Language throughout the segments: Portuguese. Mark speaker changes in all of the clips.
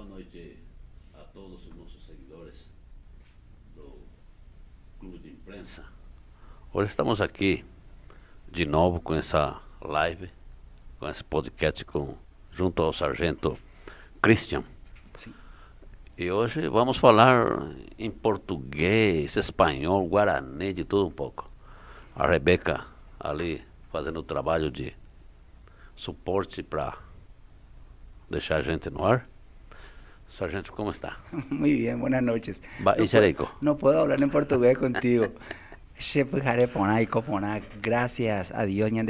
Speaker 1: noite a todos os nossos seguidores do Clube de Imprensa. Hoje estamos aqui de novo com essa live, com esse podcast junto ao Sargento Christian.
Speaker 2: Sim.
Speaker 1: E hoje vamos falar em português, espanhol, guarani, de tudo um pouco. A Rebeca ali fazendo o trabalho de suporte para deixar a gente no ar. Sargento, ¿cómo está?
Speaker 2: Muy bien, buenas noches.
Speaker 1: No
Speaker 2: puedo hablar en portugués contigo. Chef Jareponaico, gracias a Dios, en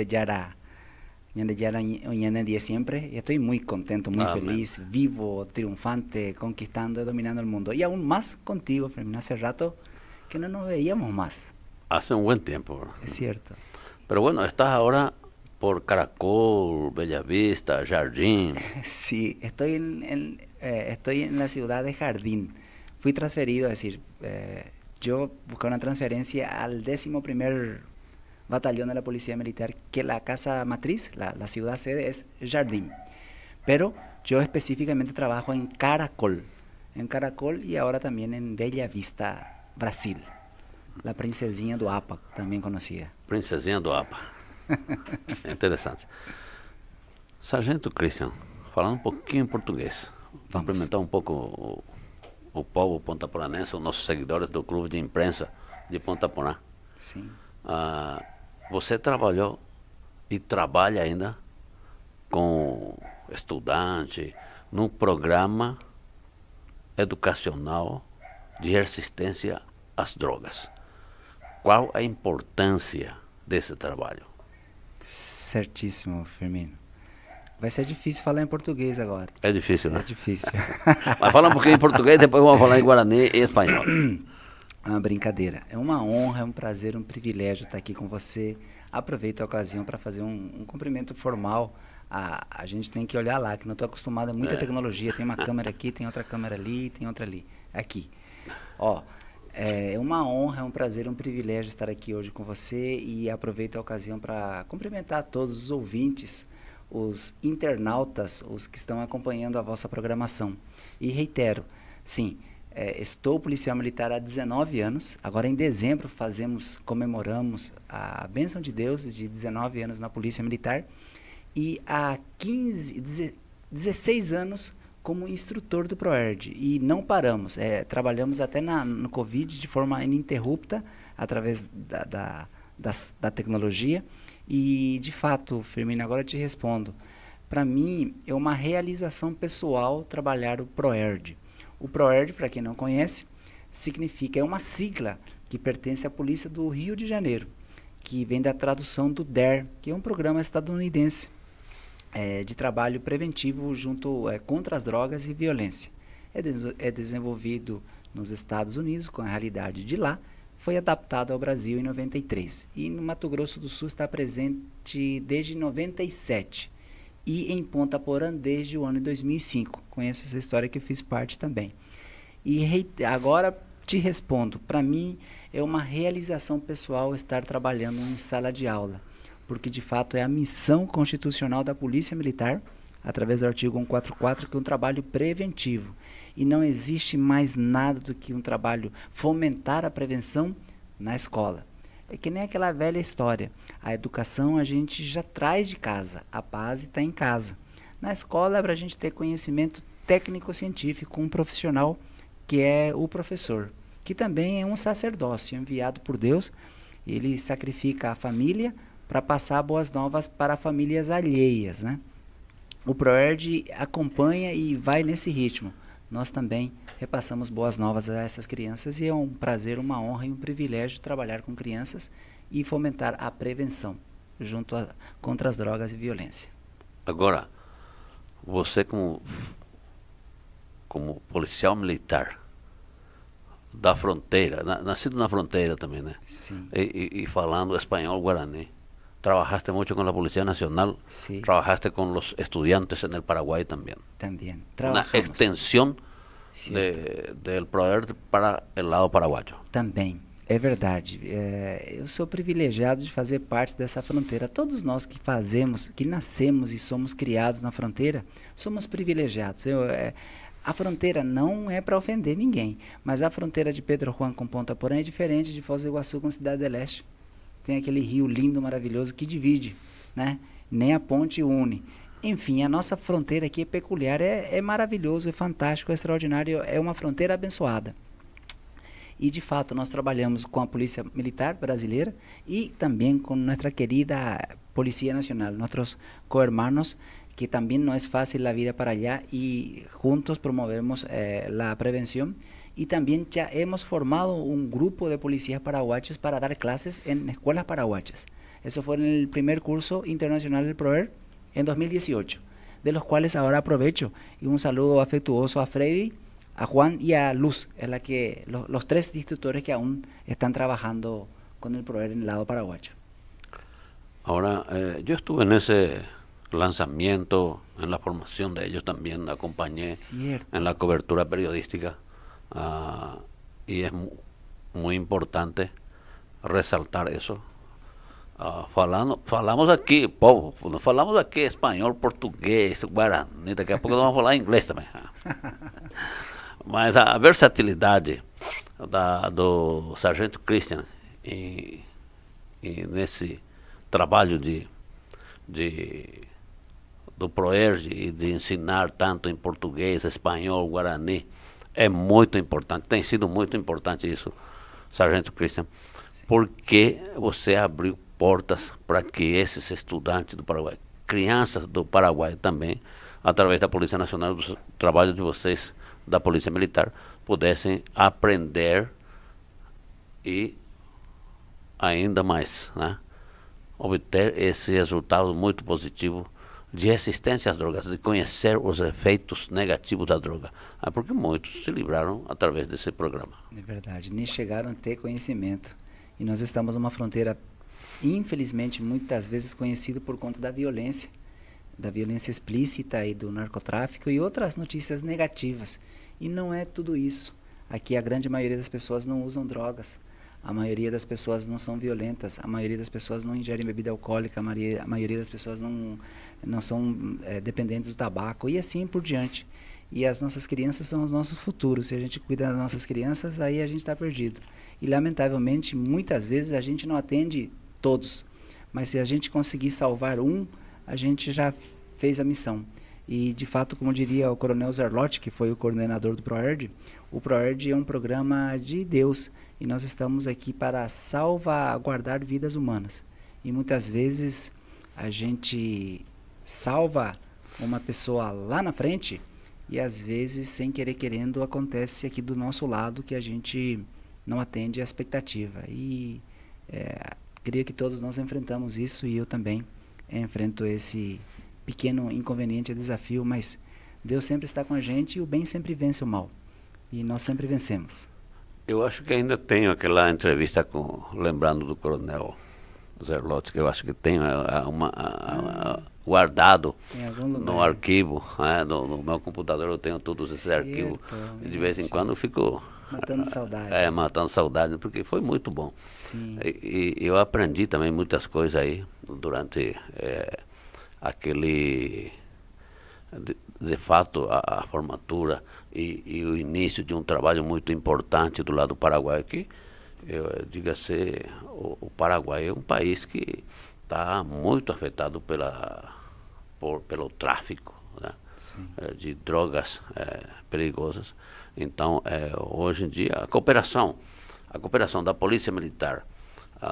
Speaker 2: día siempre. Estoy muy contento, muy feliz, vivo, triunfante, conquistando y dominando el mundo. Y aún más contigo, Fermín. Hace rato que no nos veíamos más.
Speaker 1: Hace un buen tiempo.
Speaker 2: Es cierto.
Speaker 1: Pero bueno, estás ahora por Caracol, Bellavista, Jardín.
Speaker 2: Sí, estoy en la ciudad de Jardín. Fui transferido, es decir, yo busqué una transferencia al 11º Batallón de la Policía Militar, que la casa matriz, la ciudad sede es Jardín. Pero yo específicamente trabajo en Caracol y ahora también en Bellavista, Brasil. La Princesinha do APA, también conocida.
Speaker 1: Princesinha do APA. Interessante. Sargento Christian, falando um pouquinho em português, cumprimentar um pouco o povo pontaporanense, os nossos seguidores do Clube de Imprensa de Ponta Porã.
Speaker 2: Sim.
Speaker 1: Você trabalhou e trabalha ainda com estudante num programa educacional de resistência às drogas. Qual a importância desse trabalho?
Speaker 2: Certíssimo, Firmino. Vai ser difícil falar em português agora.
Speaker 1: É difícil, né?
Speaker 2: É difícil.
Speaker 1: Mas fala um pouquinho em português, depois vamos falar em guarani e espanhol.
Speaker 2: É uma brincadeira. É uma honra, é um prazer, um privilégio estar aqui com você. Aproveito a ocasião para fazer um cumprimento formal. A gente tem que olhar lá, que não estou acostumado a muita tecnologia. Tem uma câmera aqui, tem outra câmera ali, tem outra ali. Aqui. Ó, é uma honra, é um prazer, um privilégio estar aqui hoje com você e aproveito a ocasião para cumprimentar todos os ouvintes, os internautas, os que estão acompanhando a vossa programação. E reitero, sim, estou policial militar há 19 anos, agora em dezembro comemoramos a bênção de Deus de 19 anos na Polícia Militar e há 16 anos como instrutor do ProERD, e não paramos, trabalhamos até no Covid de forma ininterrupta, através da tecnologia, e de fato, Firmino, agora eu te respondo, para mim é uma realização pessoal trabalhar o ProERD. O ProERD, para quem não conhece, é uma sigla que pertence à Polícia do Rio de Janeiro, que vem da tradução do DARE, que é um programa estadunidense, de trabalho preventivo contra as drogas e violência. É desenvolvido nos Estados Unidos, com a realidade de lá, foi adaptado ao Brasil em 93. E no Mato Grosso do Sul está presente desde 97. E em Ponta Porã desde o ano de 2005. Conheço essa história que eu fiz parte também. E agora te respondo, para mim é uma realização pessoal estar trabalhando em sala de aula, porque de fato é a missão constitucional da Polícia Militar, através do artigo 144, que é um trabalho preventivo. E não existe mais nada do que um trabalho fomentar a prevenção na escola. É que nem aquela velha história. A educação a gente já traz de casa, a base está em casa. Na escola é para a gente ter conhecimento técnico-científico, um profissional que é o professor, que também é um sacerdócio enviado por Deus. Ele sacrifica a família para passar boas novas para famílias alheias, né? O ProERD acompanha e vai nesse ritmo. Nós também repassamos boas novas a essas crianças e é um prazer, uma honra e um privilégio trabalhar com crianças e fomentar a prevenção contra as drogas e violência.
Speaker 1: Agora, você como policial militar da fronteira, nascido na fronteira também, né?
Speaker 2: Sim.
Speaker 1: E falando espanhol guarani. Trabajaste mucho con la Policía Nacional,
Speaker 2: sí.
Speaker 1: Trabajaste con los estudiantes en el Paraguay también.
Speaker 2: También.
Speaker 1: Una extensión del ProERD para el lado paraguayo.
Speaker 2: Também, é verdade. Eu sou privilegiado de fazer parte dessa fronteira. Todos nós que nascemos e somos criados na fronteira, somos privilegiados. A fronteira não é para ofender ninguém, mas a fronteira de Pedro Juan com Ponta Porã é diferente de Foz do Iguaçu com Cidade do Leste. Tem aquele rio lindo, maravilhoso que divide, né? Nem a ponte une. Enfim, a nossa fronteira aqui é peculiar, é maravilhoso, é fantástico, é extraordinário, é uma fronteira abençoada. E de fato nós trabalhamos com a Polícia Militar brasileira e também com nossa querida Policía Nacional, nossos co-hermanos, que também não é fácil a vida para allá e juntos promovemos a prevenção. Y también ya hemos formado un grupo de policías paraguayos para dar clases en escuelas paraguayas. Eso fue en el primer curso internacional del PROER en 2018, de los cuales ahora aprovecho y un saludo afectuoso a Freddy, a Juan y a Luz, en la que los tres instructores que aún están trabajando con el PROER en el lado paraguayo.
Speaker 1: Ahora, yo estuve en ese lanzamiento, en la formación de ellos también, acompañé en la cobertura periodística. Y es muy importante resaltar eso. Falamos aqui, povo, falamos aqui espanhol, português, guarani, daqui a pouco nós vamos falar inglês também. Mas a versatilidade do Sargento Christian e nesse trabalho do PROERJ e de ensinar tanto em português, espanhol, guarani, é muito importante, tem sido muito importante isso, Sargento Christian, porque você abriu portas para que esses estudantes do Paraguai, crianças do Paraguai também, através da Polícia Nacional, do trabalho de vocês, da Polícia Militar, pudessem aprender e ainda mais, né, obter esse resultado muito positivo de resistência às drogas, de conhecer os efeitos negativos da droga, porque muitos se livraram através desse programa.
Speaker 2: É verdade, nem chegaram a ter conhecimento. E nós estamos numa fronteira, infelizmente, muitas vezes conhecida por conta da violência explícita e do narcotráfico e outras notícias negativas. E não é tudo isso. Aqui a grande maioria das pessoas não usam drogas. A maioria das pessoas não são violentas, a maioria das pessoas não ingerem bebida alcoólica, a maioria das pessoas não são dependentes do tabaco e assim por diante. E as nossas crianças são os nossos futuros. Se a gente cuida das nossas crianças, aí a gente está perdido. E lamentavelmente, muitas vezes a gente não atende todos. Mas se a gente conseguir salvar um, a gente já fez a missão. E de fato, como diria o Coronel Zerlotti, que foi o coordenador do PROERD, o PROERD é um programa de Deus. E nós estamos aqui para salvaguardar vidas humanas. E muitas vezes a gente salva uma pessoa lá na frente e às vezes, sem querer querendo, acontece aqui do nosso lado que a gente não atende a expectativa. E creio que todos nós enfrentamos isso e eu também enfrento esse pequeno inconveniente e desafio, mas Deus sempre está com a gente e o bem sempre vence o mal. E nós sempre vencemos.
Speaker 1: Eu acho que ainda tenho aquela entrevista lembrando do Coronel Zerlotti, que eu acho que tenho guardado no arquivo, no meu computador eu tenho todos esses arquivos. E de vez em quando eu fico
Speaker 2: matando saudade.
Speaker 1: Matando saudade, porque foi muito bom.
Speaker 2: Sim.
Speaker 1: E eu aprendi também muitas coisas aí durante aquele, de fato, a formatura e o início de um trabalho muito importante do lado do Paraguai, que, diga-se, o Paraguai é um país que está muito afetado pelo tráfico, né, de drogas perigosas. Então, hoje em dia, a cooperação da Polícia Militar,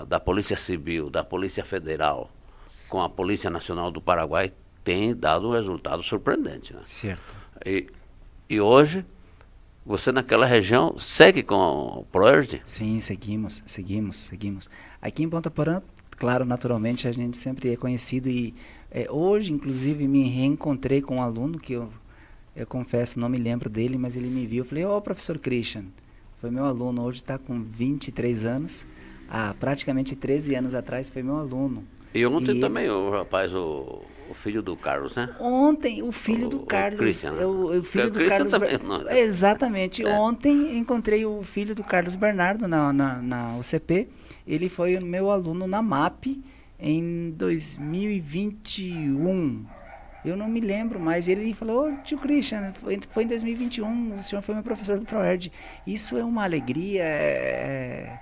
Speaker 1: da Polícia Civil, da Polícia Federal, com a Polícia Nacional do Paraguai, tem dado um resultado surpreendente, né?
Speaker 2: Certo.
Speaker 1: E hoje, você naquela região segue com o PROERJ?
Speaker 2: Sim, seguimos. Aqui em Ponta Porã, claro, naturalmente, a gente sempre é conhecido e hoje, inclusive, me reencontrei com um aluno que eu confesso, não me lembro dele, mas ele me viu, eu falei, professor Christian, foi meu aluno, hoje está com 23 anos, há praticamente 13 anos atrás foi meu aluno.
Speaker 1: E ontem também o rapaz, o filho do Carlos, né?
Speaker 2: Ontem, o filho do Carlos.
Speaker 1: Christian, né?
Speaker 2: O filho do
Speaker 1: Christian
Speaker 2: Carlos.
Speaker 1: Também, não, né?
Speaker 2: Exatamente. Ontem encontrei o filho do Carlos Bernardo na UCP. Ele foi o meu aluno na MAP em 2021. Eu não me lembro mais. Ele falou, ô tio Christian, foi em 2021, o senhor foi meu professor do ProErd. Isso é uma alegria, é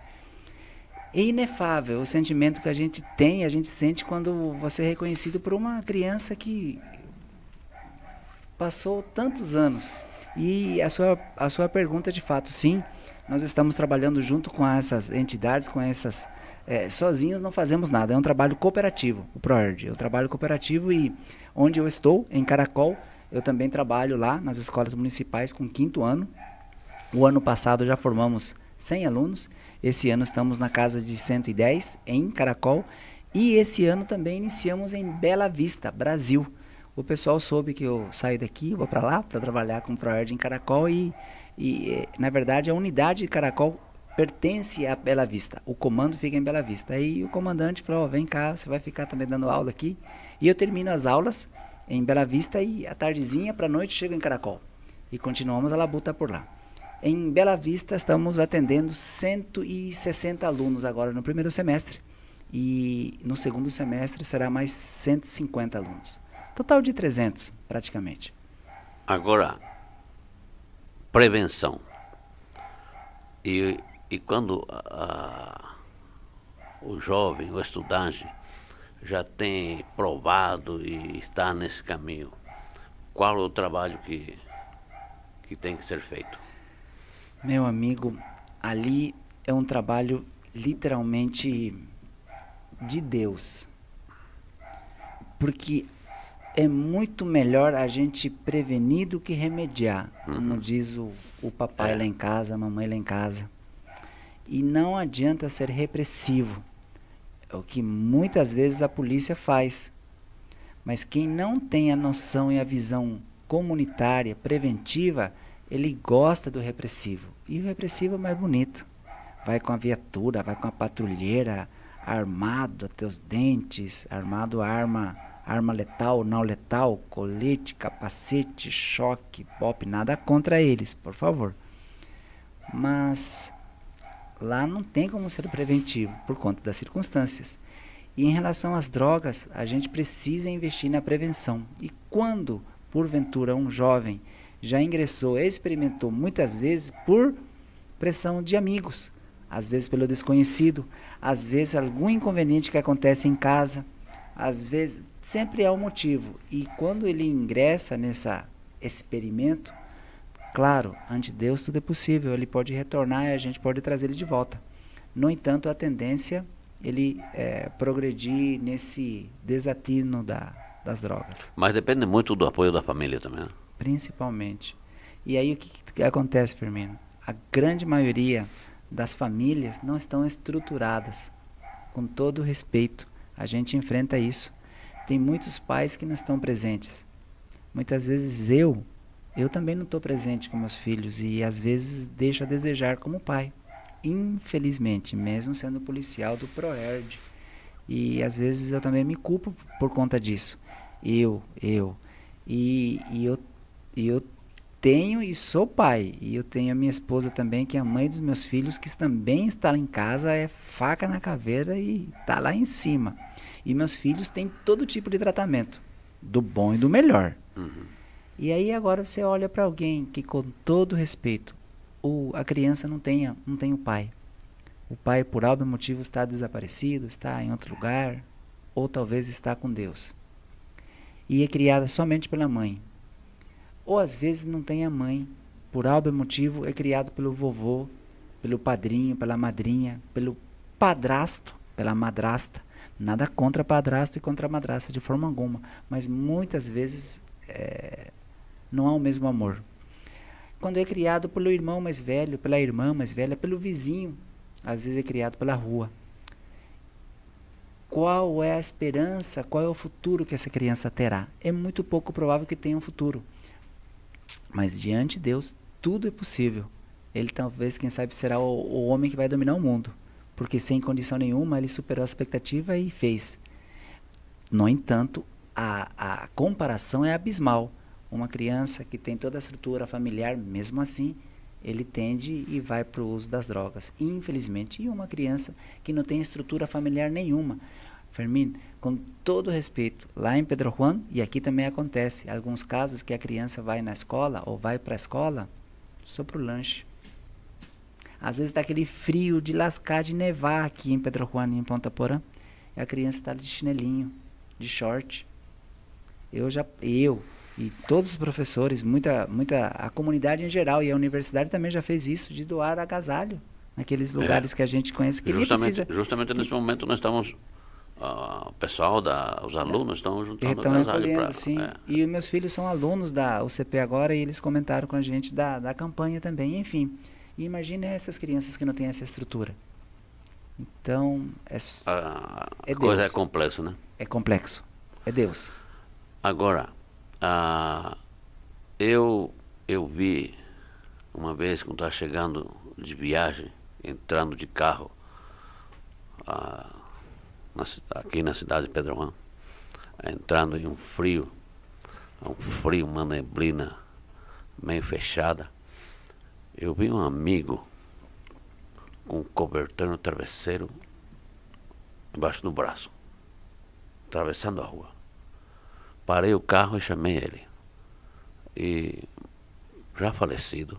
Speaker 2: inefável o sentimento que a gente tem, a gente sente quando você é reconhecido por uma criança que passou tantos anos. E a sua pergunta, de fato, sim, nós estamos trabalhando junto com essas entidades, com essas... sozinhos não fazemos nada, é um trabalho cooperativo, o ProErd. É um trabalho cooperativo e onde eu estou, em Caracol, eu também trabalho lá nas escolas municipais com 5º ano. O ano passado já formamos 100 alunos, esse ano estamos na casa de 110 em Caracol e esse ano também iniciamos em Bela Vista, Brasil. O pessoal soube que eu saio daqui, vou para lá para trabalhar com o ProErd em Caracol e na verdade a unidade de Caracol pertence a Bela Vista, o comando fica em Bela Vista. Aí o comandante falou, vem cá, você vai ficar também dando aula aqui. E eu termino as aulas em Bela Vista e à tardezinha para a noite chego em Caracol. E continuamos a labuta por lá. Em Bela Vista estamos atendendo 160 alunos agora no primeiro semestre. E no segundo semestre será mais 150 alunos. Total de 300, praticamente.
Speaker 1: Agora, prevenção. E quando o jovem, o estudante, já tem provado e está nesse caminho, qual é o trabalho que tem que ser feito?
Speaker 2: Meu amigo, ali é um trabalho literalmente de Deus. Porque é muito melhor a gente prevenir do que remediar, como diz o papai lá em casa, a mamãe lá em casa. E não adianta ser repressivo, é o que muitas vezes a polícia faz. Mas quem não tem a noção e a visão comunitária, preventiva, ele gosta do repressivo. E o repressivo é mais bonito. Vai com a viatura, vai com a patrulheira, armado até os dentes, armado arma letal, não letal, colete, capacete, choque, pop, nada contra eles, por favor. Mas lá não tem como ser preventivo, por conta das circunstâncias. E em relação às drogas, a gente precisa investir na prevenção. E quando, porventura, um jovem já ingressou, experimentou muitas vezes por pressão de amigos, às vezes pelo desconhecido, às vezes algum inconveniente que acontece em casa, às vezes sempre há um motivo. E quando ele ingressa nesse experimento, claro, ante Deus tudo é possível, ele pode retornar e a gente pode trazer ele de volta. No entanto, a tendência ele progredir nesse desatino das drogas.
Speaker 1: Mas depende muito do apoio da família também, né?
Speaker 2: Principalmente. E aí o que acontece, Firmino? A grande maioria das famílias não estão estruturadas. Com todo o respeito, a gente enfrenta isso. Tem muitos pais que não estão presentes. Muitas vezes eu também não estou presente com meus filhos e às vezes deixo a desejar como pai. Infelizmente, mesmo sendo policial do ProErd. E às vezes eu também me culpo por conta disso. E eu tenho e sou pai. E eu tenho a minha esposa também, que é a mãe dos meus filhos, que também está lá em casa, é faca na caveira e está lá em cima. E meus filhos têm todo tipo de tratamento, do bom e do melhor. E aí agora você olha para alguém que, com todo respeito, a criança não tem o pai. O pai, por algum motivo, está desaparecido, está em outro lugar, ou talvez está com Deus. E é criada somente pela mãe. Ou às vezes não tem a mãe, por algum motivo é criado pelo vovô, pelo padrinho, pela madrinha, pelo padrasto, pela madrasta. Nada contra padrasto e contra madrasta de forma alguma, mas muitas vezes não há o mesmo amor. Quando é criado pelo irmão mais velho, pela irmã mais velha, pelo vizinho, às vezes é criado pela rua. Qual é a esperança, qual é o futuro que essa criança terá? É muito pouco provável que tenha um futuro. Mas diante de Deus, tudo é possível. Ele talvez, quem sabe, será o homem que vai dominar o mundo. Porque sem condição nenhuma, ele superou a expectativa e fez. No entanto, a comparação é abismal. Uma criança que tem toda a estrutura familiar, mesmo assim, ele tende e vai para o uso das drogas. Infelizmente, e uma criança que não tem estrutura familiar nenhuma. Fermín, com todo respeito, lá em Pedro Juan, e aqui também acontece, alguns casos que a criança vai na escola, ou vai para a escola, só para o lanche. Às vezes tá aquele frio de lascar, de nevar aqui em Pedro Juan e em Ponta Porã, e a criança está de chinelinho, de short. Eu e todos os professores, a comunidade em geral e a universidade também já fez isso, de doar agasalho naqueles lugares que a gente conhece, que nem precisa.
Speaker 1: Justamente nesse momento nós estamos, o pessoal, os alunos estão juntando
Speaker 2: Estão
Speaker 1: agasalho
Speaker 2: recolhendo, sim.
Speaker 1: É.
Speaker 2: E os meus filhos são alunos da UCP agora e eles comentaram com a gente da campanha também, enfim. E imagine essas crianças que não têm essa estrutura. Então,
Speaker 1: A coisa é complexa, né?
Speaker 2: É complexo. É Deus.
Speaker 1: Agora, eu vi uma vez quando estava chegando de viagem, entrando de carro aqui na cidade de Pedro Juan, entrando em um frio, uma neblina meio fechada, eu vi um amigo com um cobertor no travesseiro embaixo do braço, atravessando a rua. Parei o carro e chamei ele. E já falecido,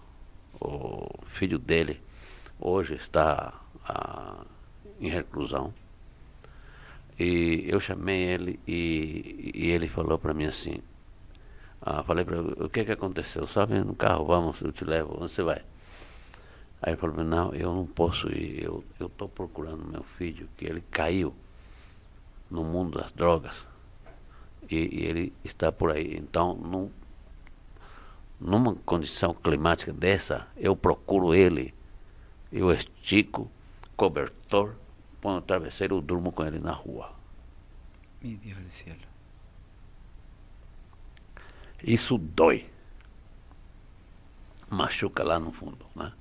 Speaker 1: o filho dele hoje está em reclusão. E eu chamei ele e ele falou para mim assim, falei para ele, o que aconteceu? Sobe no carro, vamos, eu te levo, onde você vai? Aí ele falou, não, eu não posso ir, eu estou procurando meu filho, que ele caiu no mundo das drogas e ele está por aí. Então, numa condição climática dessa, eu procuro ele, eu estico cobertor, põe o travesseiro, eu durmo com ele na rua.
Speaker 2: Meu Deus do céu.
Speaker 1: Isso dói. Machuca lá no fundo, né?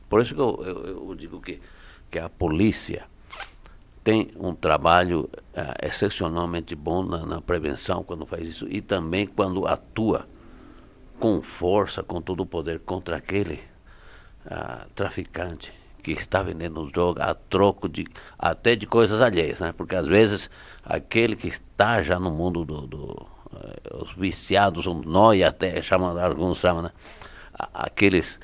Speaker 1: Por isso que eu digo que a polícia tem um trabalho excepcionalmente bom na prevenção quando faz isso, e também quando atua com força, com todo o poder contra aquele traficante que está vendendo droga a troco até de coisas alheias, né? Porque às vezes aquele que está já no mundo os viciados, nós até alguns chamam, né? Aqueles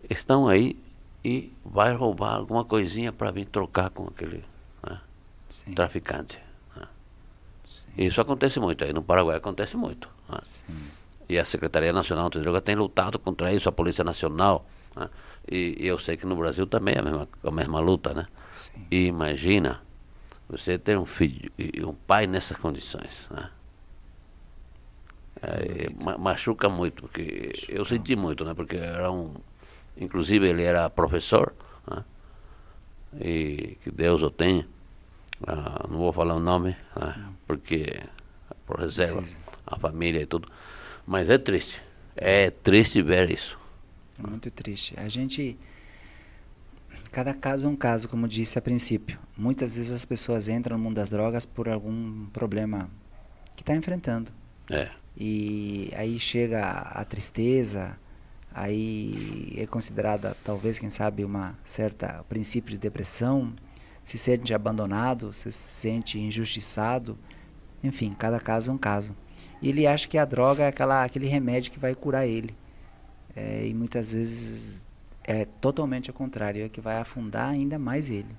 Speaker 1: estão aí e vai roubar alguma coisinha para vir trocar com aquele, né, traficante. Né? Isso acontece muito aí no Paraguai, acontece muito. Né? E a Secretaria Nacional de Drogas tem lutado contra isso, a Polícia Nacional. Né? E eu sei que no Brasil também é a mesma luta, né?
Speaker 2: Sim.
Speaker 1: E imagina você ter um filho e um pai nessas condições, né? Machuca muito, porque eu senti muito, né? Porque inclusive ele era professor, né? E que Deus o tenha. Não vou falar o nome, né? Porque por reserva, a família e tudo. Mas é triste ver isso.
Speaker 2: É muito triste. Cada caso é um caso, como disse a princípio. Muitas vezes as pessoas entram no mundo das drogas por algum problema que está enfrentando. E aí chega a tristeza, aí é considerada, talvez, quem sabe, princípio de depressão, se sente abandonado, se sente injustiçado, enfim, cada caso é um caso. E ele acha que a droga é aquele remédio que vai curar ele. E muitas vezes é totalmente ao contrário, é que vai afundar ainda mais ele.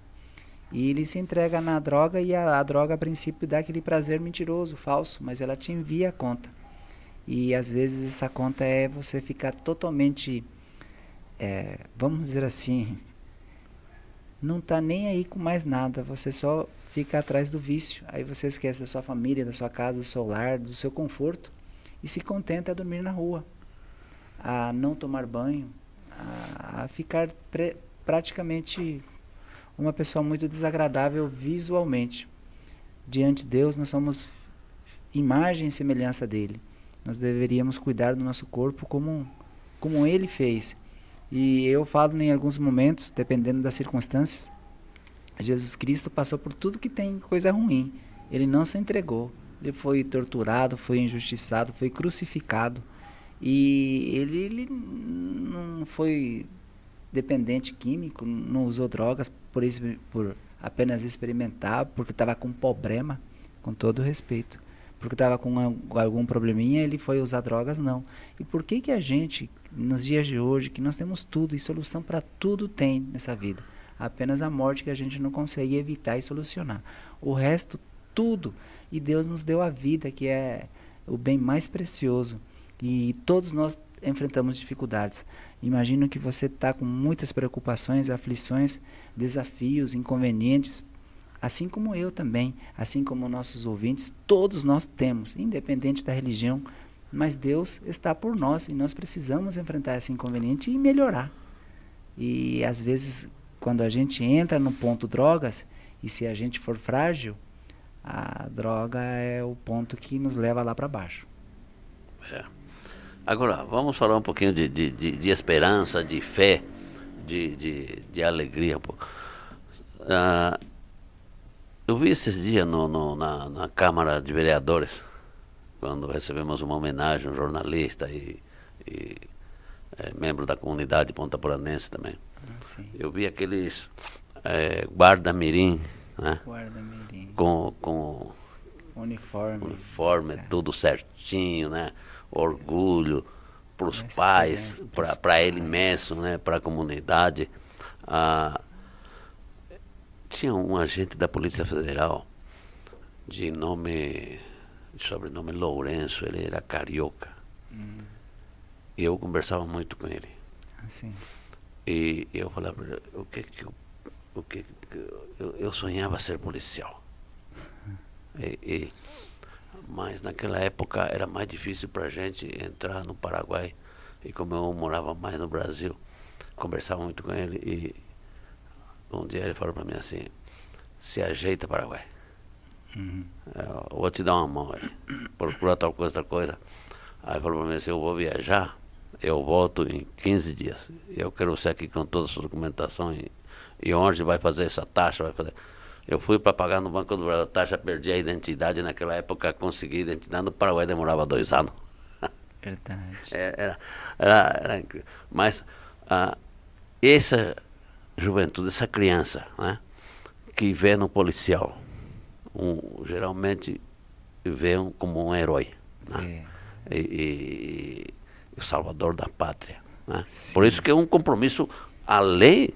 Speaker 2: E ele se entrega na droga e a droga, a princípio, dá aquele prazer mentiroso, falso, mas ela te envia a conta. E às vezes essa conta é você ficar totalmente, vamos dizer assim, não está nem aí com mais nada, você só fica atrás do vício. Aí você esquece da sua família, da sua casa, do seu lar, do seu conforto e se contenta a dormir na rua, a não tomar banho, a ficar praticamente uma pessoa muito desagradável visualmente. Diante de Deus, nós somos imagem e semelhança dele. Nós deveríamos cuidar do nosso corpo como ele fez. E eu falo em alguns momentos, dependendo das circunstâncias, Jesus Cristo passou por tudo que tem coisa ruim. Ele não se entregou. Ele foi torturado, foi injustiçado, foi crucificado. E ele não foi dependente químico, não usou drogas por apenas experimentar, porque estava com problema, com todo respeito. Porque estava com algum probleminha, ele foi usar drogas, não. E por que que a gente, nos dias de hoje, que nós temos tudo e solução para tudo tem nessa vida, apenas a morte que a gente não consegue evitar e solucionar. O resto, tudo. E Deus nos deu a vida, que é o bem mais precioso. E todos nós enfrentamos dificuldades. Imagino que você está com muitas preocupações, aflições, desafios, inconvenientes, assim como eu também, assim como nossos ouvintes, todos nós temos, independente da religião, mas Deus está por nós e nós precisamos enfrentar esse inconveniente e melhorar. E às vezes, quando a gente entra no ponto drogas, e se a gente for frágil, a droga é o ponto que nos leva lá para baixo.
Speaker 1: É. Agora, vamos falar um pouquinho de esperança, de fé, de alegria. Eu vi esses dias na Câmara de Vereadores, quando recebemos uma homenagem, um jornalista e membro da comunidade pontaporanense também.
Speaker 2: Sim.
Speaker 1: Eu vi aqueles guarda-mirim, né?
Speaker 2: Guarda-mirim.
Speaker 1: Com
Speaker 2: uniforme.
Speaker 1: tudo certinho, né? Orgulho para os
Speaker 2: Uma
Speaker 1: pais,
Speaker 2: esperança
Speaker 1: para ele
Speaker 2: pais.
Speaker 1: mesmo, né? Para a comunidade. Tinha um agente da Polícia Federal de sobrenome Lourenço, ele era carioca. E eu conversava muito com ele.
Speaker 2: Assim.
Speaker 1: E eu falava para ele, eu sonhava ser policial. Mas naquela época era mais difícil para a gente entrar no Paraguai. E como eu morava mais no Brasil, conversava muito com ele. E um dia ele falou para mim assim, se ajeita, Paraguai. Eu vou te dar uma mão aí. Procura tal coisa. Aí falou para mim assim, eu vou viajar, eu volto em 15 dias. Eu quero você aqui com toda a sua documentação. E onde vai fazer essa taxa, vai fazer... Eu fui para pagar no Banco do Brasil, a taxa, perdi a identidade. Naquela época consegui identidade, no Paraguai demorava 2 anos.
Speaker 2: Verdade.
Speaker 1: Era incrível. Mas essa juventude, essa criança, né, que vê no policial, geralmente vê como um herói, né? E o salvador da pátria, né? Por isso que é um compromisso além...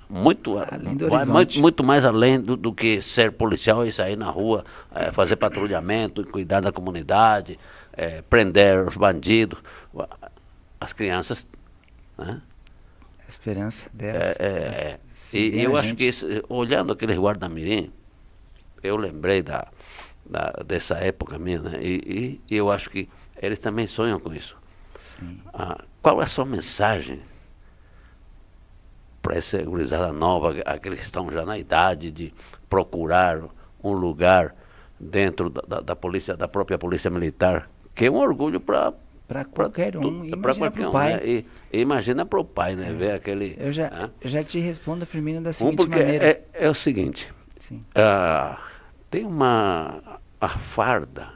Speaker 1: muito mais além do que ser policial e sair na rua, fazer patrulhamento, cuidar da comunidade, prender os bandidos, as crianças, né?
Speaker 2: A esperança delas.
Speaker 1: E eu acho que olhando aqueles guarda-mirim, eu lembrei dessa época minha, né? E eu acho que eles também sonham com isso.
Speaker 2: Sim.
Speaker 1: Qual é a sua mensagem para essa gurizada nova, aqueles que estão já na idade de procurar um lugar dentro da polícia, da própria polícia militar, que é um orgulho para
Speaker 2: qualquer um,
Speaker 1: imagina para o pai. Né? E imagina para o pai, né? Ver aquele...
Speaker 2: Eu já te respondo, Firmino, da seguinte
Speaker 1: porque
Speaker 2: maneira.
Speaker 1: É o seguinte, tem a farda,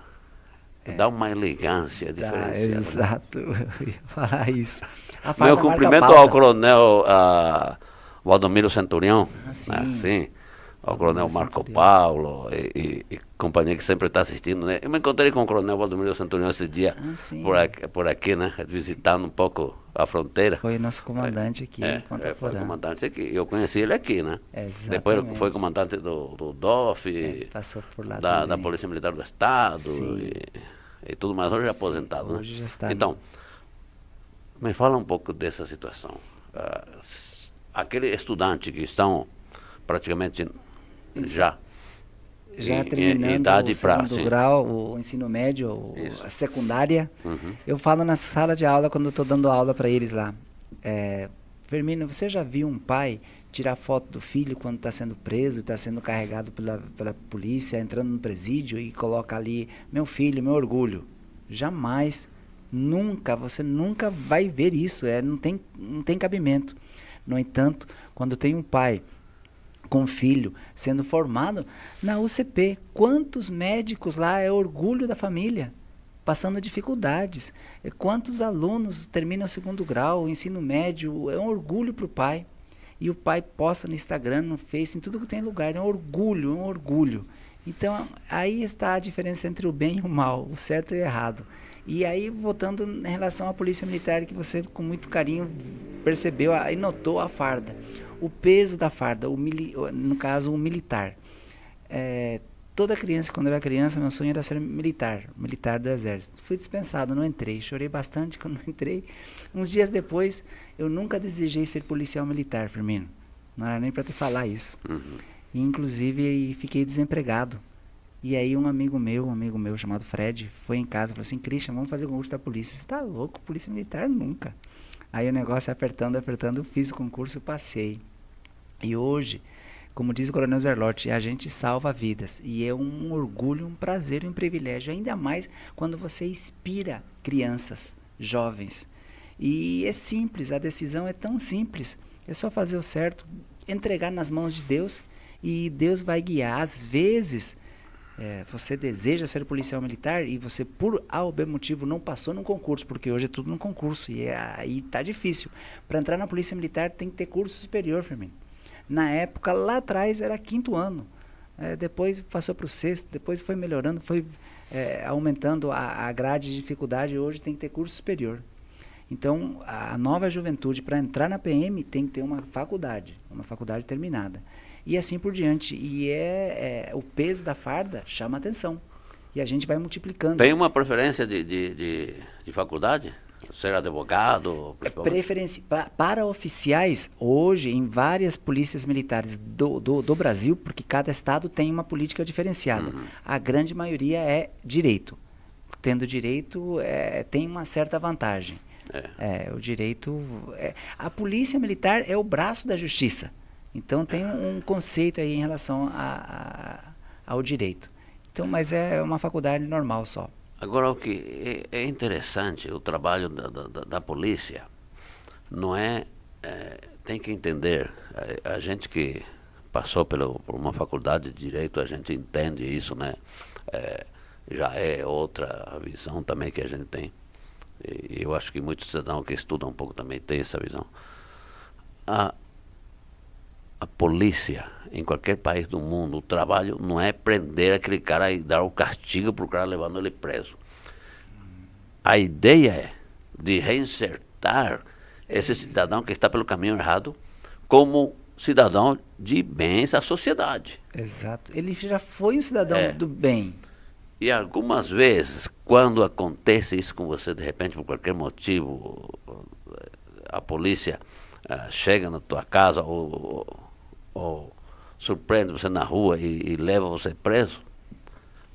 Speaker 1: dá uma elegância diferenciada.
Speaker 2: Exato, eu ia falar isso.
Speaker 1: Meu cumprimento ao coronel Valdomiro Centurião,
Speaker 2: sim.
Speaker 1: ao coronel Marco Paulo e companhia que sempre está assistindo, né? Eu me encontrei com o coronel Valdomiro Centurião esse dia por aqui, né? Visitando um pouco a fronteira.
Speaker 2: Foi nosso comandante aqui em Ponta
Speaker 1: Foi comandante aqui. Eu conheci ele aqui, né?
Speaker 2: Exatamente.
Speaker 1: Depois foi comandante do DOF,
Speaker 2: passou por lá
Speaker 1: da Polícia Militar do Estado e tudo mais. Hoje é aposentado,
Speaker 2: hoje
Speaker 1: né?
Speaker 2: Já está
Speaker 1: então, me fala um pouco dessa situação. Aquele estudante que estão praticamente já
Speaker 2: terminando
Speaker 1: idade
Speaker 2: o segundo grau, o ensino médio, a secundária. Eu falo na sala de aula, quando eu estou dando aula para eles lá. Firmino, você já viu um pai tirar foto do filho quando está sendo preso, está sendo carregado pela polícia, entrando no presídio e coloca ali, meu filho, meu orgulho? Jamais, nunca, você nunca vai ver isso, não tem cabimento. No entanto, quando tem um pai com um filho sendo formado na UCP, quantos médicos lá é orgulho da família, passando dificuldades, quantos alunos terminam o segundo grau, o ensino médio, é um orgulho para o pai. E o pai posta no Instagram, no Face, em tudo que tem lugar. É um orgulho, um orgulho. Então, aí está a diferença entre o bem e o mal, o certo e o errado. E aí, voltando em relação à polícia militar, que você com muito carinho percebeu e notou a farda. O peso da farda, no caso, o militar. Toda criança, quando eu era criança, meu sonho era ser militar do exército. Fui dispensado, não entrei. Chorei bastante quando não entrei. Uns dias depois, eu nunca desejei ser policial militar, Firmino. Não era nem para te falar isso. E, inclusive, fiquei desempregado. E aí um amigo meu chamado Fred, foi em casa e falou assim: Christian, vamos fazer o concurso da polícia. Você tá louco? Polícia militar nunca. Aí o negócio apertando, fiz o concurso, passei. E hoje, como diz o Coronel Zerlotti, a gente salva vidas. E é um orgulho, um prazer, um privilégio. Ainda mais quando você inspira crianças, jovens. E é simples, a decisão é tão simples. É só fazer o certo, entregar nas mãos de Deus e Deus vai guiar. Às vezes, você deseja ser policial militar e você, por A ou B motivo, não passou num concurso, porque hoje é tudo num concurso e aí tá difícil. Para entrar na polícia militar tem que ter curso superior, Firmino. Na época, lá atrás, era 5º ano. Depois passou para o 6º, depois foi melhorando, foi aumentando a grade de dificuldade. Hoje tem que ter curso superior. Então, a nova juventude, para entrar na PM, tem que ter uma faculdade terminada. E assim por diante. E o peso da farda chama atenção. E a gente vai multiplicando.
Speaker 1: Tem uma preferência de faculdade? Ser advogado?
Speaker 2: Preferência para oficiais, hoje, em várias polícias militares do Brasil, porque cada estado tem uma política diferenciada. A grande maioria é direito. Tendo direito, tem uma certa vantagem. O direito... a polícia militar é o braço da justiça. Então, tem um conceito aí em relação ao direito. Então, mas é uma faculdade normal só.
Speaker 1: Agora, o que é interessante, o trabalho da polícia, não tem que entender, a gente que passou por uma faculdade de Direito, a gente entende isso, né? Já é outra visão também que a gente tem. E eu acho que muitos cidadãos que estudam um pouco também têm essa visão. A polícia, em qualquer país do mundo, o trabalho não é prender aquele cara e dar o castigo para o cara levando ele preso. A ideia é de reinsertar esse cidadão que está pelo caminho errado como cidadão de bens à sociedade.
Speaker 2: Exato. Ele já foi um cidadão do bem.
Speaker 1: E algumas vezes, quando acontece isso com você, de repente, por qualquer motivo, a polícia chega na tua casa ou surpreende você na rua e leva você preso,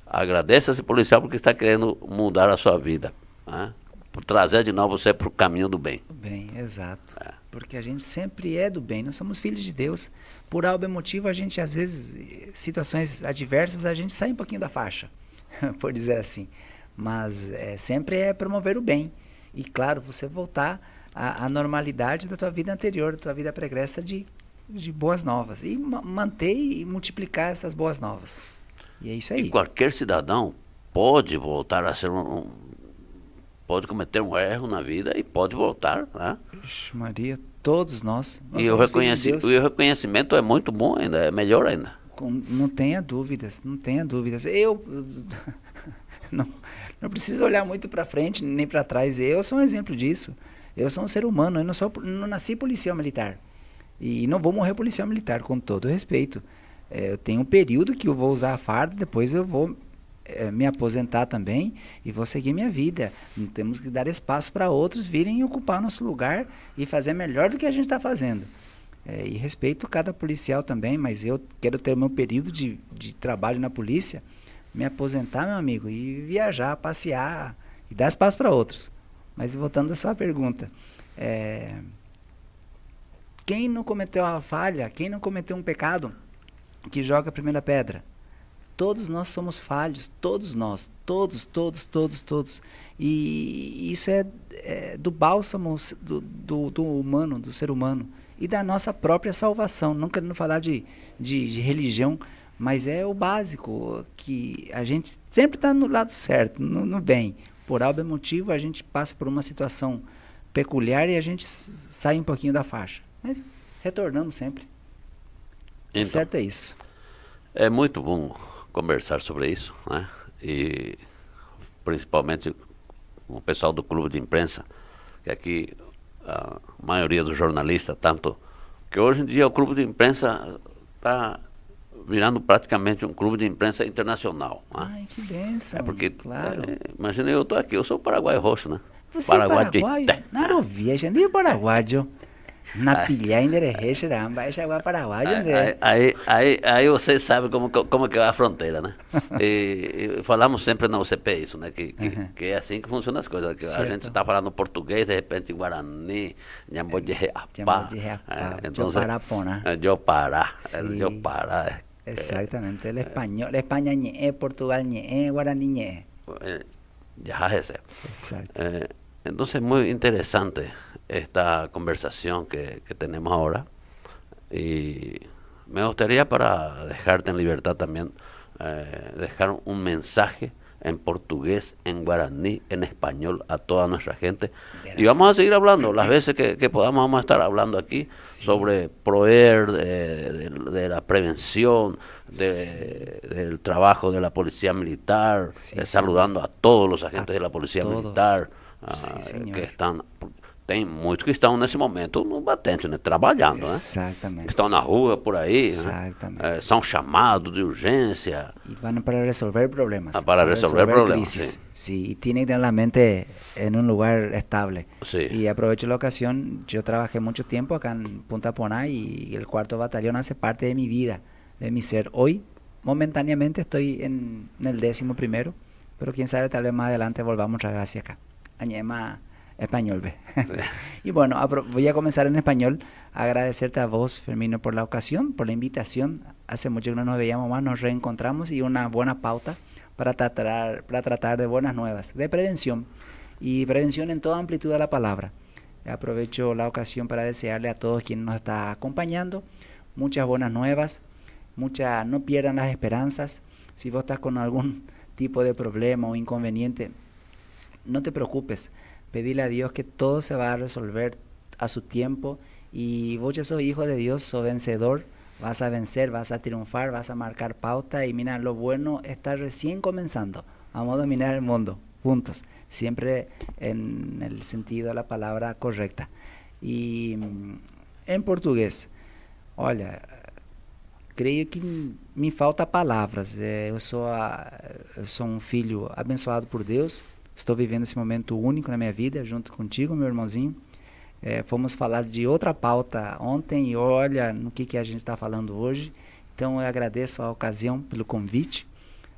Speaker 1: agradece a esse policial porque está querendo mudar a sua vida, né? Por trazer de novo você para o caminho do bem.
Speaker 2: Do bem, exato. Porque a gente sempre é do bem, nós somos filhos de Deus. Por algum motivo, a gente, às vezes, situações adversas, a gente sai um pouquinho da faixa, por dizer assim. Mas sempre é promover o bem. E, claro, você voltar à normalidade da tua vida anterior, da tua vida pregressa de boas novas. E manter e multiplicar essas boas novas. E é isso aí.
Speaker 1: E qualquer cidadão pode voltar a ser pode cometer um erro na vida e pode voltar, né?
Speaker 2: Ixi, Maria, todos nós
Speaker 1: e o reconhecimento é muito bom ainda, é melhor ainda.
Speaker 2: Não tenha dúvidas, não tenha dúvidas. Eu não preciso olhar muito para frente nem para trás. Eu sou um exemplo disso. Eu sou um ser humano, eu não nasci policial militar. E não vou morrer policial militar, com todo respeito. Eu tenho um período que eu vou usar a farda, depois eu vou me aposentar também e vou seguir minha vida. Não temos que dar espaço para outros virem ocupar nosso lugar e fazer melhor do que a gente está fazendo. E respeito cada policial também, mas eu quero ter o meu período de trabalho na polícia, me aposentar, meu amigo, e viajar, passear e dar espaço para outros. Mas voltando à sua pergunta, quem não cometeu uma falha, quem não cometeu um pecado, que joga a primeira pedra. Todos nós somos falhos, todos nós, todos. E isso é do bálsamo do humano, do ser humano, e da nossa própria salvação. Não querendo falar de religião, mas é o básico, que a gente sempre está no lado certo, no bem. Por algum motivo, a gente passa por uma situação peculiar e a gente sai um pouquinho da faixa. Mas retornamos sempre. O
Speaker 1: Então,
Speaker 2: certo é isso.
Speaker 1: é muito bom conversar sobre isso, né? E principalmente com o pessoal do clube de imprensa, que aqui a maioria dos jornalistas, tanto que hoje em dia o clube de imprensa está virando praticamente um clube de imprensa internacional, né?
Speaker 2: Ai, que bênção.
Speaker 1: É porque,
Speaker 2: Claro.
Speaker 1: imagina, eu estou aqui, eu sou Paraguai Roxo, né?
Speaker 2: Você é
Speaker 1: Paraguai de
Speaker 2: paraguaio?
Speaker 1: Ité.
Speaker 2: Nada ouvia, gente. E paraguaio? Na pilha ainda é rechiramba, é agora paraguaio, André.
Speaker 1: Aí vocês sabem como que é a fronteira, né? E falamos sempre na UCP isso, né? Que é assim que funcionam as coisas. Que a
Speaker 2: Certo.
Speaker 1: gente está falando português, de repente em Guarani, Nhambô de Reapá.
Speaker 2: Nhambô de Reapá, Joparaponá.
Speaker 1: Jopara,
Speaker 2: Sí.
Speaker 1: Jopara.
Speaker 2: Exactamente, el español, España ñe, Portugal ñe, Guaraní ñe.
Speaker 1: Ya ese.
Speaker 2: Exacto.
Speaker 1: Entonces muy interesante esta conversación que tenemos ahora y me gustaría para dejarte en libertad también dejar un mensaje en portugués, en guaraní, en español a toda nuestra gente. Y vamos a seguir hablando las veces que podamos, vamos a estar hablando aquí sobre proveer de la prevención, del trabajo de la policía militar,
Speaker 2: Sí,
Speaker 1: saludando a todos los agentes de la policía
Speaker 2: todos.
Speaker 1: militar,
Speaker 2: Sí, señor.
Speaker 1: que estão, tem muitos que estão nesse momento no batente, né, trabalhando, né?
Speaker 2: Exactamente.
Speaker 1: Estão na rua por aí,
Speaker 2: Exactamente.
Speaker 1: né? São chamados de urgência.
Speaker 2: Y van para resolver problemas.
Speaker 1: Para resolver problemas,
Speaker 2: crisis. Sí, y tienen que tener la mente en un lugar estable.
Speaker 1: Sí.
Speaker 2: Y aprovecho la ocasión, yo trabajé mucho tiempo acá en Punta Poná y el 4º batallón hace parte de mi vida, de mi ser. Hoy, momentáneamente, estoy en el 11º, pero quién sabe, tal vez más adelante volvamos otra vez hacia acá. Añema español, ve.
Speaker 1: Sí.
Speaker 2: Y bueno, voy a comenzar en español. Agradecerte a vos, Fermino, por la ocasión, por la invitación. Hace mucho que no nos veíamos más, nos reencontramos y una buena pauta para tratar de buenas nuevas, de prevención. Y prevención en toda amplitud de la palabra. Aprovecho la ocasión para desearle a todos quienes nos está acompañando muchas buenas nuevas, no pierdan las esperanzas. Si vos estás con algún tipo de problema o inconveniente, no te preocupes, pedile a Dios que todo se va a resolver a su tiempo y vos ya sos hijo de Dios, sos vencedor, vas a vencer, vas a triunfar, vas a marcar pauta y mira, lo bueno está recién comenzando, vamos a dominar el mundo juntos, siempre en el sentido de la palabra correcta. Y en português, olha, creio que me falta palavras, eu sou um filho abençoado por Deus. Estou vivendo esse momento único na minha vida, junto contigo, meu irmãozinho. Fomos falar de outra pauta ontem e olha no que a gente está falando hoje. Então eu agradeço a ocasião pelo convite.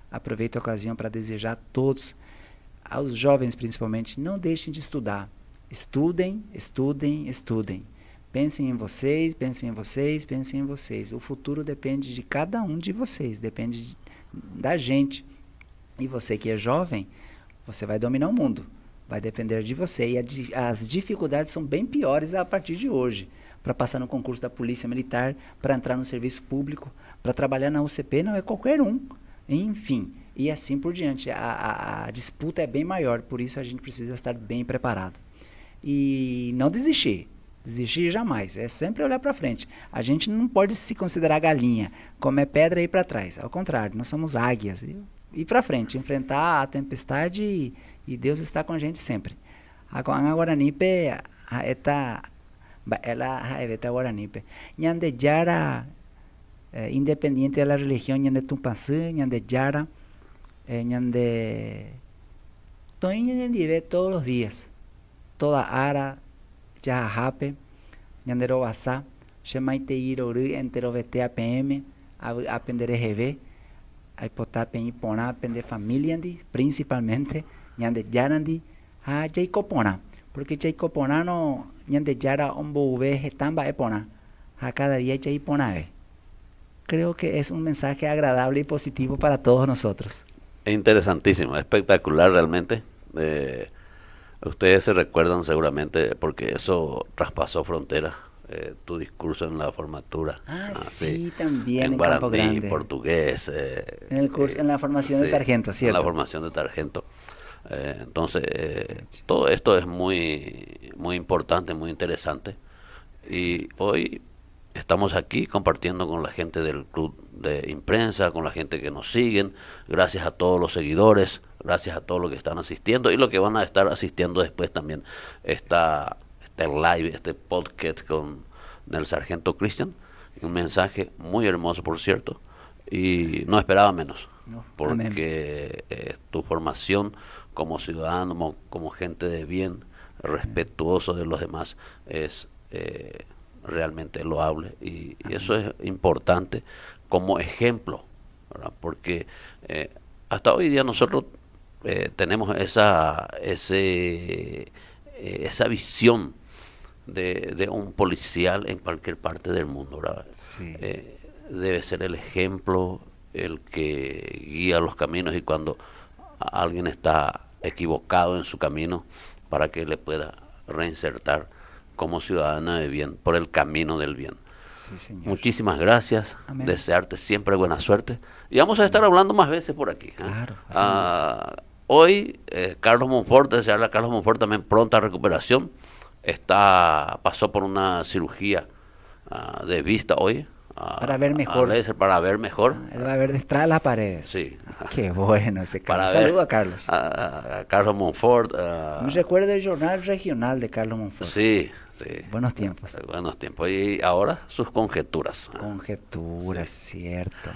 Speaker 2: Aproveito a ocasião para desejar a todos, aos jovens principalmente, não deixem de estudar. Estudem, estudem, estudem. Pensem em vocês, pensem em vocês, pensem em vocês. O futuro depende de cada um de vocês, depende da gente. E você que é jovem, você vai dominar o mundo, vai depender de você. E as dificuldades são bem piores a partir de hoje. Para passar no concurso da Polícia Militar, para entrar no serviço público, para trabalhar na UCP, não é qualquer um. Enfim, e assim por diante. A disputa é bem maior, por isso a gente precisa estar bem preparado. E não desistir. Desistir jamais, é sempre olhar para frente. A gente não pode se considerar galinha, comer pedra e ir para trás. Ao contrário, nós somos águias. Ir para frente, enfrentar a tempestade e Deus está com a gente sempre. A Guaranipe, ela é Guaranipe. Ñandeyara, independiente da religião, Ñande Tumpaçã, Ñandeyara, Ñande... Estou em Ñandive todos os dias. Toda ara, Jahape, Ñanderobaçá, Xemaiteirori, Enterovete APM, Apendere GV, a Ipotape em Iponá, aprender família, principalmente, Ñande Yarandi, a Jaicoponá, porque Jaicoponá no Ñande Yara Omboube Getamba Eponá, a cada día Jaiponá. Creo que es un mensaje agradable y positivo para todos nosotros.
Speaker 1: Es interesantísimo, espectacular realmente. Ustedes se recuerdan seguramente porque eso traspasó fronteras. Tu discurso en la formatura.
Speaker 2: Sí, también
Speaker 1: en
Speaker 2: Campo
Speaker 1: guaraní,
Speaker 2: Grande.
Speaker 1: Portugués.
Speaker 2: En el curso, en la formación de sargento, ¿cierto?
Speaker 1: En la formación de sargento. Entonces, todo esto es muy, muy importante, muy interesante. Y hoy estamos aquí compartiendo con la gente del club de imprensa, con la gente que nos siguen, gracias a todos los seguidores, gracias a todos los que están asistiendo y los que van a estar asistiendo después también este live, este podcast con el sargento Cristian. Un mensaje muy hermoso, por cierto, y no esperaba menos,
Speaker 2: No, amén.
Speaker 1: porque tu formación como ciudadano, como gente de bien, respetuoso de los demás, es realmente loable y eso es importante como ejemplo, ¿verdad? Porque hasta hoy día nosotros tenemos esa visión de un policial en cualquier parte del mundo, ¿verdad?
Speaker 2: Sí.
Speaker 1: Debe ser el ejemplo, el que guía los caminos y cuando alguien está equivocado en su camino, para que le pueda reinsertar como ciudadana de bien, por el camino del bien.
Speaker 2: Sí, Señor.
Speaker 1: Muchísimas gracias,
Speaker 2: Amén.
Speaker 1: desearte siempre buena suerte y vamos a estar hablando más veces por aquí.
Speaker 2: Claro, ha sido un gusto.
Speaker 1: Hoy Carlos Monfort, desearle a Carlos Monfort también pronta recuperación. Pasó por una cirugía de vista hoy.
Speaker 2: Para ver mejor.
Speaker 1: Para ver mejor.
Speaker 2: Él va a ver detrás de las paredes.
Speaker 1: Sí.
Speaker 2: Qué bueno ese Carlos.
Speaker 1: Para ver
Speaker 2: Saludo a Carlos.
Speaker 1: a Carlos Monfort.
Speaker 2: Me recuerda el jornal regional de Carlos Monfort.
Speaker 1: Sí, sí.
Speaker 2: Buenos tiempos.
Speaker 1: Buenos tiempos. Y ahora sus conjeturas.
Speaker 2: Conjeturas,
Speaker 1: Sí.
Speaker 2: cierto.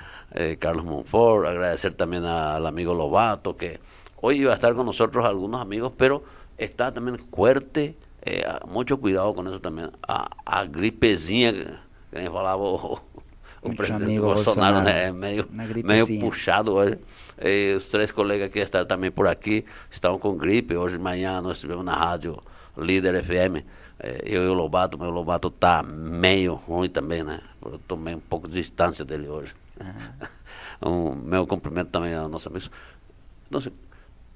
Speaker 1: Carlos Monfort, agradecer también al amigo Lobato, que hoy iba a estar con nosotros algunos amigos, pero está también fuerte, mucho cuidado con eso también, a gripezinha, que me falava o
Speaker 2: Mucho
Speaker 1: presidente
Speaker 2: amigo
Speaker 1: Bolsonaro,
Speaker 2: Bolsonaro.
Speaker 1: medio
Speaker 2: Una gripezinha.
Speaker 1: puxado hoje. Os três colegas que estão também por aqui estão com gripe. Hoje de manhã nós estivemos na rádio Líder FM, eu e o Lobato, meu Lobato está meio ruim também, né? Eu tomei um pouco de distância dele hoje. Meu cumprimento também aos nossos amigos. Então,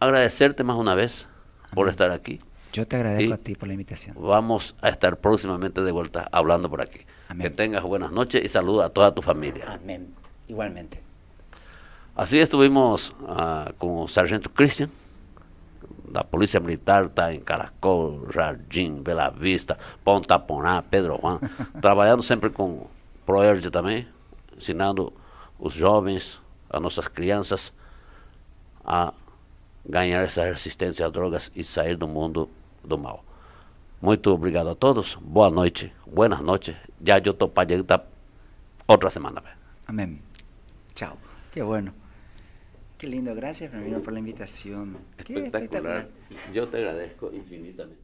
Speaker 1: agradecerte más una vez por estar aquí.
Speaker 2: Yo te agradezco
Speaker 1: Y
Speaker 2: a ti por la invitación.
Speaker 1: vamos a estar próximamente de vuelta hablando por aquí.
Speaker 2: Amén.
Speaker 1: Que tengas buenas noches y saluda a toda tu familia.
Speaker 2: Amén. Igualmente.
Speaker 1: Así estuvimos con Sargento Christian. La Policía Militar está en Caracol, Jardim, Bela Vista, Ponta Porã, Pedro Juan, trabalhando sempre com ProERD também, ensinando os jovens, as nossas crianças a ganhar essa resistência a drogas e sair do mundo do mal. Muito obrigado a todos, boa noite, buenas noches, ya yo estou para llegar otra semana.
Speaker 2: Amén. Chao. Qué bueno. Qué lindo. Gracias, Ramiro, por la invitación. Qué espectacular.
Speaker 1: Yo te agradezco infinitamente.